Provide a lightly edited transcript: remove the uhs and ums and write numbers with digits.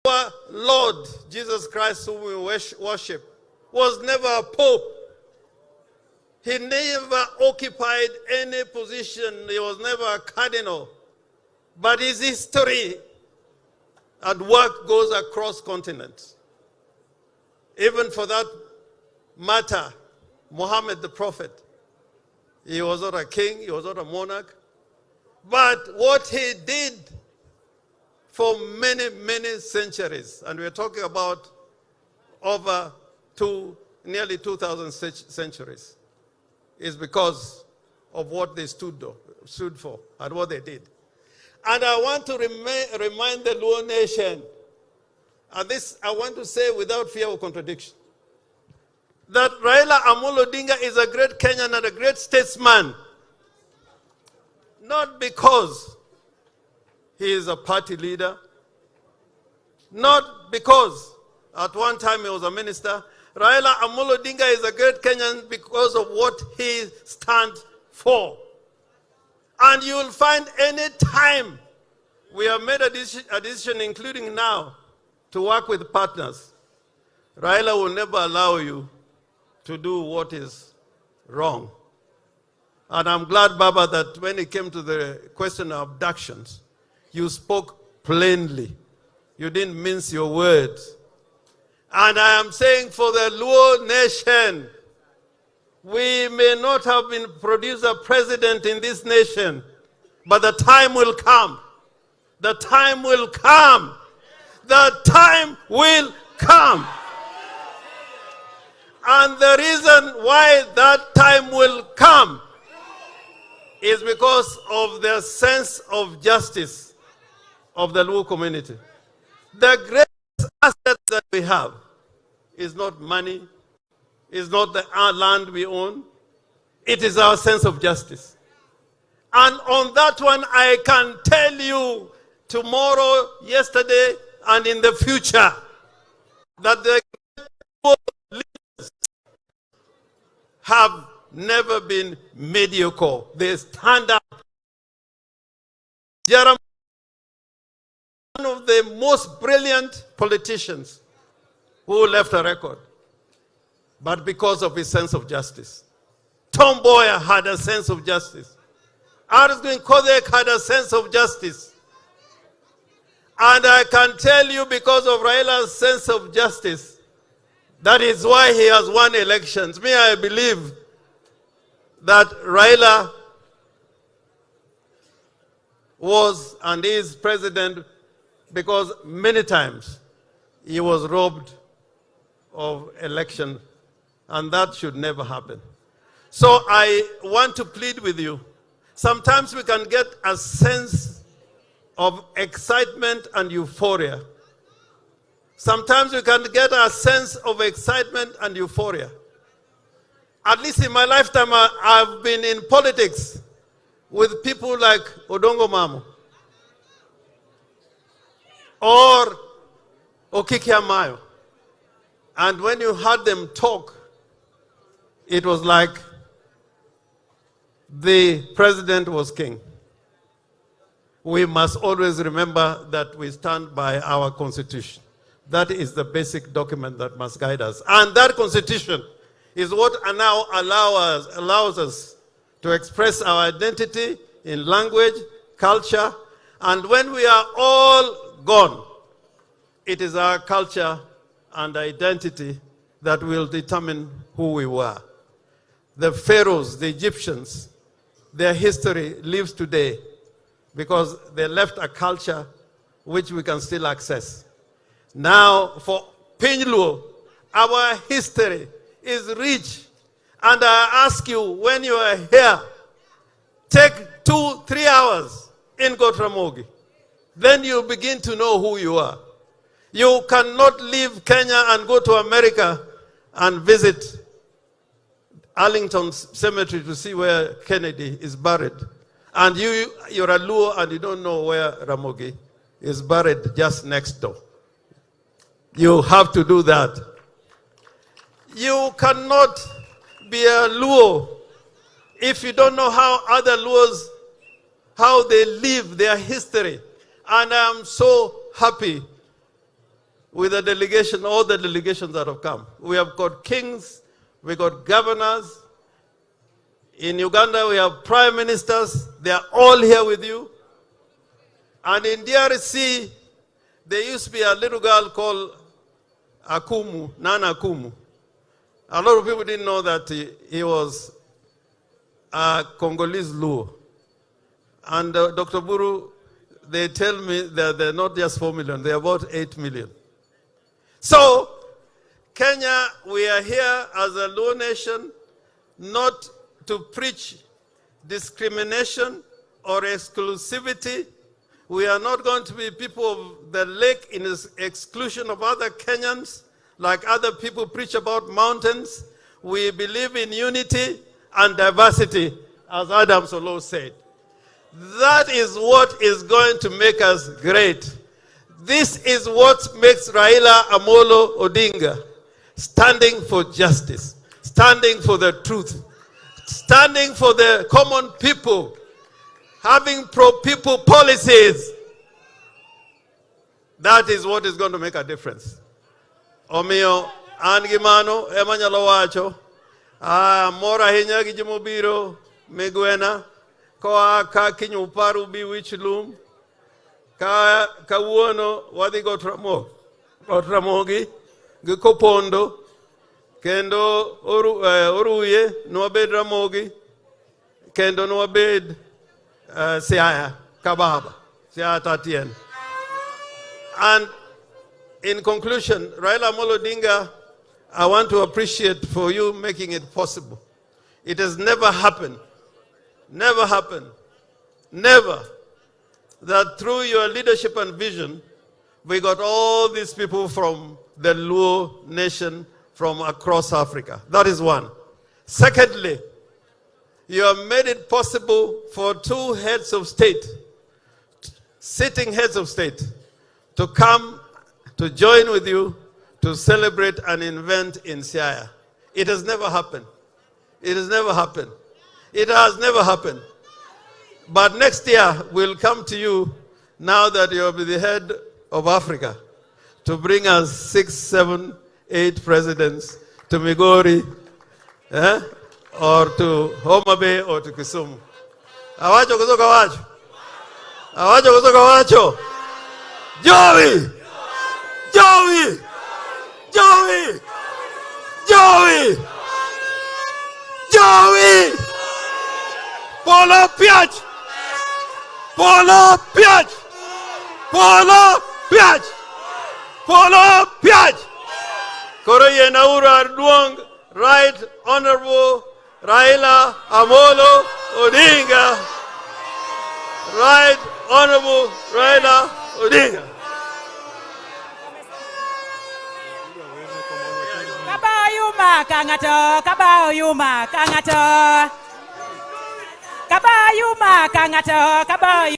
Our Lord Jesus Christ, whom we worship, was never a pope. He never occupied any position. He was never a cardinal. But his history at work goes across continents. Even for that matter, Muhammad the prophet, he was not a king, he was not a monarch. But what he did for many, many centuries, and we're talking about over nearly 2,000 centuries, is because of what they stood for and what they did. And I want to remind the Luo nation, and this I want to say without fear of contradiction, that Raila Amolo Odinga is a great Kenyan and a great statesman, not because he is a party leader, not because at one time he was a minister. Raila Amolo Odinga is a great Kenyan because of what he stands for. And you will find any time we have made a decision, including now, to work with partners, Raila will never allow you to do what is wrong. And I'm glad, Baba, that when it came to the question of abductions, you spoke plainly. You didn't mince your words. And I am saying for the Luo nation, we may not have been produced a president in this nation, but the time will come. The time will come. The time will come. And the reason why that time will come is because of the sense of justice of the Luo community. The greatest asset that we have is not money, is not the land we own. It is our sense of justice. And on that one, I can tell you tomorrow, yesterday, and in the future, that the leaders have never been mediocre. They stand up. Jeremiah, one of the most brilliant politicians who left a record, but because of his sense of justice. Tom Mboya had a sense of justice. Arsene Kodek had a sense of justice. And I can tell you, because of Raila's sense of justice, that is why he has won elections. Me, I believe that Raila was and is president because many times he was robbed of election, and that should never happen. So I want to plead with you. Sometimes we can get a sense of excitement and euphoria. Sometimes we can get a sense of excitement and euphoria. At least in my lifetime, I've been in politics with people like Odongo Mamo or Okiki Amayo. And when you heard them talk, it was like the president was king. We must always remember that we stand by our constitution. That is the basic document that must guide us. And that constitution is what now allows us to express our identity in language, culture, and when we are all gone, it is our culture and identity that will determine who we were. The pharaohs, the Egyptians, their history lives today because they left a culture which we can still access. Now, for Pinluo, our history is rich. And I ask you, when you are here, take 2-3 hours in Gotramogi. Then you begin to know who you are. You cannot leave Kenya and go to America and visit Arlington Cemetery to see where Kennedy is buried. And you're a Luo and you don't know where Ramogi is buried just next door. You have to do that. You cannot be a Luo if you don't know how other Luos, how they live, their history. And I'm so happy with the delegation, all the delegations that have come. We have got kings, we got governors. In Uganda, we have prime ministers. They are all here with you. And in DRC, there used to be a little girl called Akumu, Nana Akumu. A lot of people didn't know that he was a Congolese Luo. And Dr. Buru, they tell me that they're not just 4 million, they're about 8 million. So, Kenya, we are here as a Luo nation, not to preach discrimination or exclusivity. We are not going to be people of the lake in exclusion of other Kenyans, like other people preach about mountains. We believe in unity and diversity, as Adam Solo said. That is what is going to make us great. This is what makes Raila Amolo Odinga standing for justice, standing for the truth, standing for the common people, having pro-people policies. That is what is going to make a difference. Omio, angimano, emanyalo wacho, mora hinya gijimobiro, megwena, koa ka kinyuparu bi wichlum, ka uono wadi gotramogi, gikopondo, kendo oruye nwabed ramogi, kendo nwabed siaya kababa, siaya tatien. And in conclusion, Raila Amolo Odinga, I want to appreciate for you making it possible. It has never happened, never, that through your leadership and vision, we got all these people from the Luo nation from across Africa. That is one. Secondly, you have made it possible for two heads of state, sitting heads of state, to come to join with you to celebrate an event in Siaya. It has never happened. It has never happened. It has never happened. But next year, we'll come to you, now that you'll be the head of Africa, to bring us 6, 7, 8 presidents to Migori, or to Homa Bay, or to Kisumu. Awacho kutoka wacho. Awacho kutoka wacho. Joey! Joey! Joey! Joey! Joey! Polo piać! Polo piać! Polo piać! Polo piać! Koro yenaura duong, Right Honorable Raila Amolo Odinga. Right Honorable Raila Odinga. Kabayuma kangato, kabayuma kangato. Kabayuma kangato, kabayuma.